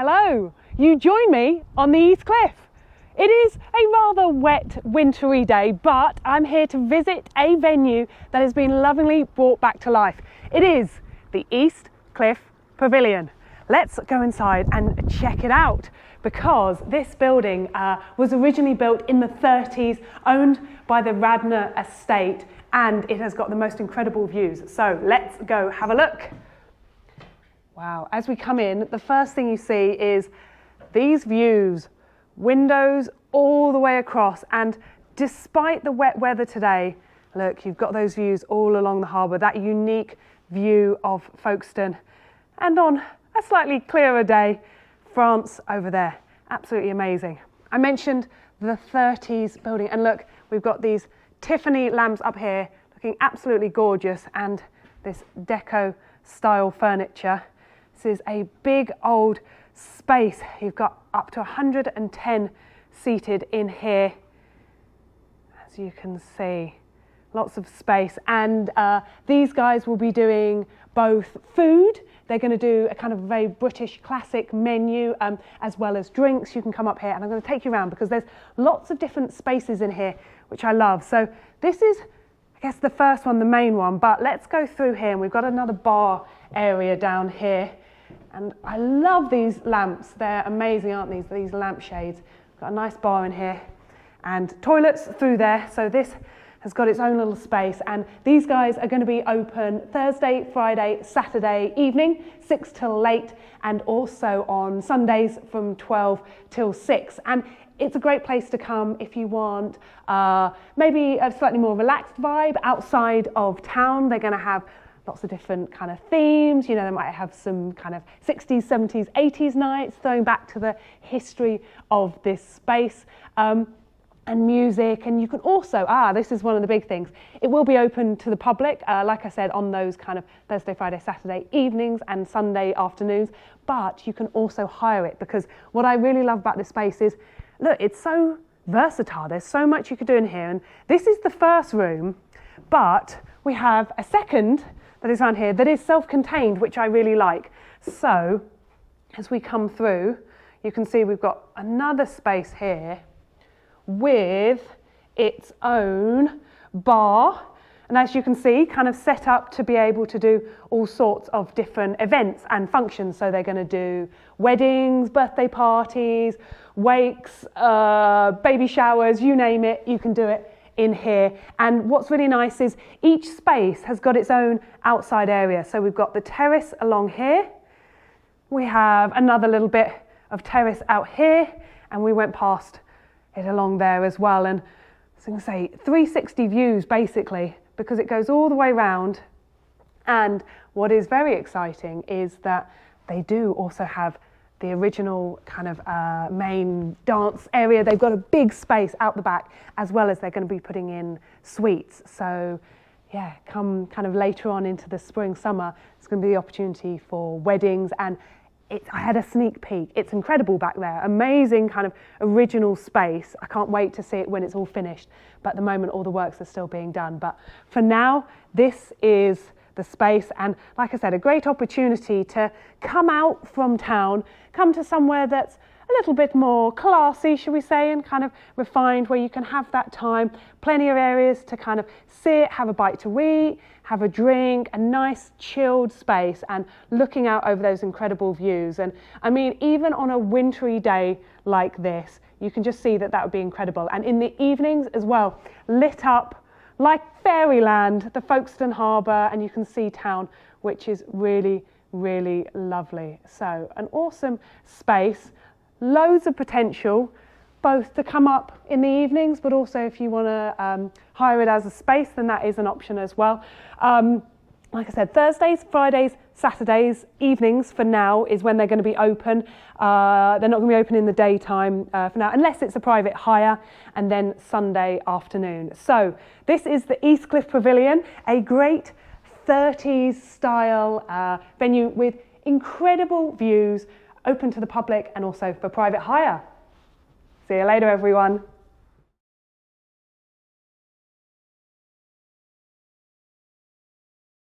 Hello, you join me on the East Cliff. It is a rather wet, wintry day, but I'm here to visit a venue that has been lovingly brought back to life. It is the East Cliff Pavilion. Let's go inside and check it out, because this building was originally built in the 30s, owned by the Radnor estate, and it has got the most incredible views. So let's go have a look. Wow, as we come in, the first thing you see is these views, windows all the way across, and despite the wet weather today, look, you've got those views all along the harbour, that unique view of Folkestone, and on a slightly clearer day, France over there. Absolutely amazing. I mentioned the 30s building, and look, we've got these Tiffany lamps up here looking absolutely gorgeous, and this deco style furniture. This is a big old space. You've got up to 110 seated in here, as you can see. Lots of space, and these guys will be doing both food. They're going to do a kind of very British classic menu, as well as drinks. You can come up here and I'm going to take you around, because there's lots of different spaces in here, which I love. So this is, I guess, the first one, the main one, but let's go through here, and we've got another bar area down here. And I love these lamps. They're amazing, aren't these? These lampshades. Got a nice bar in here and toilets through there. So this has got its own little space, and these guys are going to be open Thursday, Friday, Saturday evening, 6 till late, and also on Sundays from 12 till 6. And it's a great place to come if you want maybe a slightly more relaxed vibe outside of town. They're going to have lots of different kind of themes. You know, they might have some kind of 60s, 70s, 80s nights, throwing back to the history of this space, and music. And you can also, this is one of the big things, it will be open to the public, like I said, on those kind of Thursday, Friday, Saturday evenings and Sunday afternoons, but you can also hire it, because what I really love about this space is, look, it's so versatile. There's so much you could do in here, and this is the first room, but we have a second that is around here that is self-contained, which I really like. So as we come through, you can see we've got another space here with its own bar, and as you can see, kind of set up to be able to do all sorts of different events and functions. So they're going to do weddings, birthday parties, wakes, baby showers, you name it, you can do it in here. And what's really nice is each space has got its own outside area. So we've got the terrace along here, we have another little bit of terrace out here, and we went past it along there as well. And so I'm going to say 360 views basically, because it goes all the way round. And what is very exciting is that they do also have the original kind of main dance area. They've got a big space out the back, as well as they're going to be putting in suites. So yeah, come kind of later on into the spring, summer, it's going to be the opportunity for weddings. And I had a sneak peek. It's incredible back there. Amazing kind of original space. I can't wait to see it when it's all finished. But at the moment, all the works are still being done. But for now, this is the space, and like I said, a great opportunity to come out from town, come to somewhere that's a little bit more classy, shall we say, and kind of refined, where you can have that time, plenty of areas to kind of sit, have a bite to eat, have a drink, a nice chilled space, and looking out over those incredible views. And I mean, even on a wintry day like this, you can just see that that would be incredible. And in the evenings as well, lit up like fairyland, the Folkestone Harbour, and you can see town, which is really, really lovely. So an awesome space, loads of potential, both to come up in the evenings, but also if you want to hire it as a space, then that is an option as well. Like I said, Thursdays, Fridays, Saturdays, evenings for now is when they're going to be open. They're not going to be open in the daytime for now, unless it's a private hire, and then Sunday afternoon. So this is the East Cliff Pavilion, a great 30s style venue with incredible views, open to the public and also for private hire. See you later, everyone.